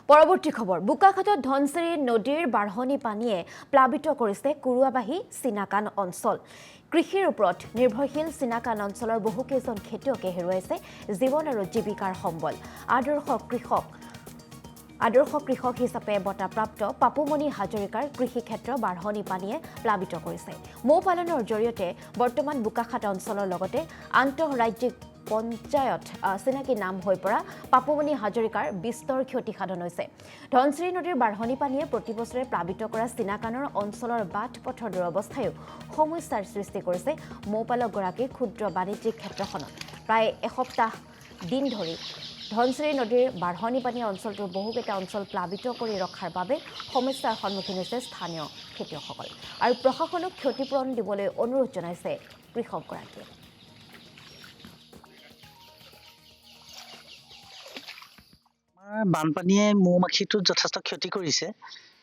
পৰৱৰ্তী খবৰ বোকাখাটত ধনচিৰি নদীৰ বাঢ়নী পানীয়ে প্লাবিত কৰিছে কুৰুৱাবাহী চিনাকান অঞ্চল কৃষিৰ ওপৰত নিৰ্ভৰশীল চিনাকান অঞ্চলৰ বহুকেইজন খেতিয়কে হেৰুৱাইছে জীৱন আৰু জীৱিকাৰ সম্বল আদৰ্শ কৃষক হিচাপে বঁটাপ্ৰাপ্ত পাপুমণি হাজৰিকাৰ কৃষি ক্ষেত্ৰ বাঢ়নী পানীয়ে প্লাবিত কৰিছে মৌ পালনৰ জৰিয়তে বৰ্তমান বোকাখাট অঞ্চলৰ লগতে আন্তঃৰাজ্যিক পঞ্চায়ত চিনাকি নাম হৈ পৰা পাপুমণি হাজৰিকাৰ বিস্তৰ ক্ষতি সাধন হৈছে ধনচিৰি নদীৰ বাঢ়নী পানীয়ে প্ৰতি বছৰে প্লাবিত কৰা চিনাকানৰ অঞ্চলৰ বাট পথৰ দুৰৱস্থায়ো সমস্যাৰ সৃষ্টি কৰিছে মৌপালকগৰাকীৰ ক্ষুদ্ৰ বাণিজ্যিক ক্ষেত্ৰখনত প্ৰায় এসপ্তাহ দিন ধৰি ধনচিৰি নদীৰ বাঢ়নী পানী অঞ্চলটোৰ বহুকেইটা অঞ্চল প্লাবিত কৰি ৰখাৰ বাবে সমস্যাৰ সন্মুখীন হৈছে স্থানীয় খেতিয়কসকল আৰু প্ৰশাসনক ক্ষতিপূৰণ দিবলৈ অনুৰোধ জনাইছে কৃষকগৰাকীয়ে বানপানীয়ে মৌমাখিটোত যথেষ্ট ক্ষতি কৰিছে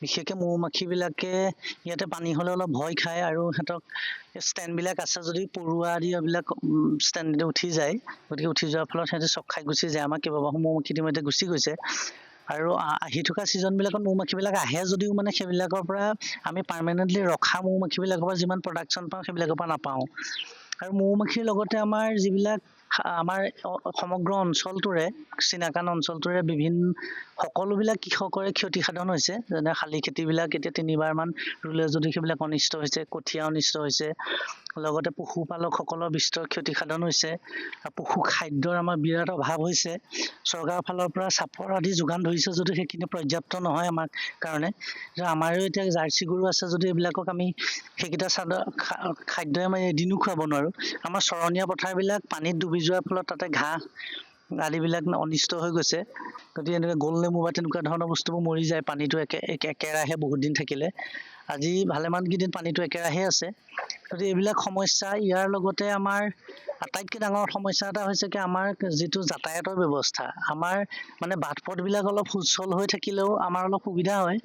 বিশেষকৈ মৌমাখিবিলাকে ইয়াতে পানী হ'লে অলপ ভয় খায় আৰু সিহঁতক ষ্টেণ্ডবিলাক আছে যদি পৰুৱা আদি এইবিলাক ষ্টেণ্ডতে উঠি যায় গতিকে উঠি যোৱাৰ ফলত সিহঁতে চক খাই গুচি যায় আমাৰ কেইবাবাৰো মৌমাখি ইতিমধ্যে গুচি গৈছে আৰু আহি থকা ছিজনবিলাকত মৌমাখিবিলাক আহে যদিও মানে সেইবিলাকৰ পৰা আমি পাৰ্মানেণ্টলি ৰখা মৌমাখিবিলাকৰ পৰা যিমান প্ৰডাকশ্যন পাওঁ সেইবিলাকৰ পৰা নাপাওঁ আৰু মৌমাখিৰ লগতে আমাৰ যিবিলাক আমাৰ সমগ্ৰ অঞ্চলটোৰে চিনাকান অঞ্চলটোৰে সকলোবিলাক কৃষকৰে ক্ষতি সাধন হৈছে যেনে শালি খেতিবিলাক এতিয়া 3বাৰমান ৰুলে যদি সেইবিলাক অনিষ্ট হৈছে কঠীয়া অনিষ্ট হৈছে লগতে পশুপালকসকলৰ বিস্তৰ ক্ষতি সাধন হৈছে পশু খাদ্যৰ আমাৰ বিৰাট অভাৱ হৈছে চৰকাৰৰ ফালৰ পৰা চাপৰ আদি যোগান ধৰিছে যদিও সেইখিনি পৰ্যাপ্ত নহয় আমাৰ কাৰণে আমাৰো এতিয়া জাৰ্চি গৰু আছে যদি এইবিলাকক আমি সেইকেইটা খাদ্য আমি এদিনো খুৱাব নোৱাৰোঁ আমাৰ চৰণীয়া পথাৰবিলাক পানীত ডুবি যোৱাৰ ফলত তাতে ঘাঁহ আদিবিলাক অনিষ্ট হৈ গৈছে গতিকে এনেকৈ গোল নেমু বা তেনেকুৱা ধৰণৰ বস্তুবোৰ মৰি যায় পানীটো একেৰাহে বহুত দিন থাকিলে আজি ভালেমানকেইদিন পানীটো একেৰাহে আছে গতিকে এইবিলাক সমস্যা ইয়াৰ লগতে আমাৰ আটাইতকৈ ডাঙৰ সমস্যা এটা হৈছে কি আমাৰ যিটো যাতায়াতৰ ব্যৱস্থা আমাৰ মানে বাট পথবিলাক অলপ সুচল হৈ থাকিলেও আমাৰ অলপ সুবিধা হয়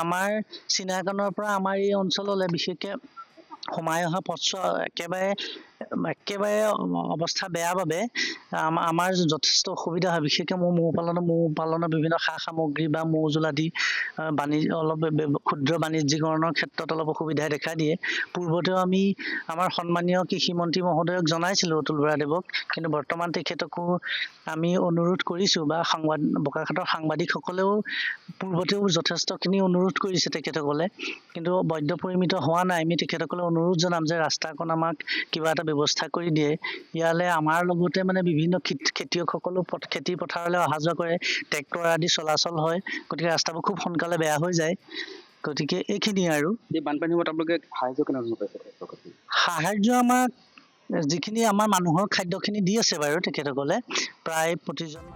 আমাৰ চিনাকানৰ পৰা আমাৰ এই অঞ্চললৈ বিশেষকৈ সোমাই অহা পথছোৱা একেবাৰে অৱস্থা বেয়া বাবে আমাৰ যথেষ্ট অসুবিধা হয় বিশেষকৈ মৌ পালনৰ বিভিন্ন সা সামগ্ৰী বা মৌজোল আদি অলপ ক্ষুদ্ৰ বাণিজ্যিকৰণৰ ক্ষেত্ৰত অলপ অসুবিধাই দেখা দিয়ে পূৰ্বতেও আমি আমাৰ সন্মানীয় কৃষিমন্ত্ৰী মহোদয়ক জনাইছিলোঁ অতুল বৰাদেৱক কিন্তু বৰ্তমান তেখেতকো আমি অনুৰোধ কৰিছোঁ বা বোকাখাটৰ সাংবাদিকসকলেও পূৰ্বতেও যথেষ্টখিনি অনুৰোধ কৰিছে তেখেতসকলে কিন্তু বৈধ পৰিমিত হোৱা নাই আমি তেখেতসকলে অনুৰোধ জনাম যে ৰাস্তাকণ আমাক কিবা এটা ব্যৱস্থা কৰি দিয়ে ইয়ালৈ আমাৰ লগতে মানে বিভিন্ন খেতিয়কসকলো খেতি পথাৰলৈ অহা যোৱা কৰে ট্ৰেক্টৰ আদি চলাচল হয় গতিকে ৰাস্তাবোৰ খুব সোনকালে বেয়া হৈ যায় গতিকে এইখিনিয়ে আৰু বানপানীৰ সময়ত আপোনালোকে সাহাৰ্য কেনেধৰণৰ পাইছে সাহাৰ্য আমাক যিখিনি আমাৰ মানুহৰ খাদ্যখিনি দি আছে বাৰু তেখেতসকলে প্ৰায় প্ৰতিজন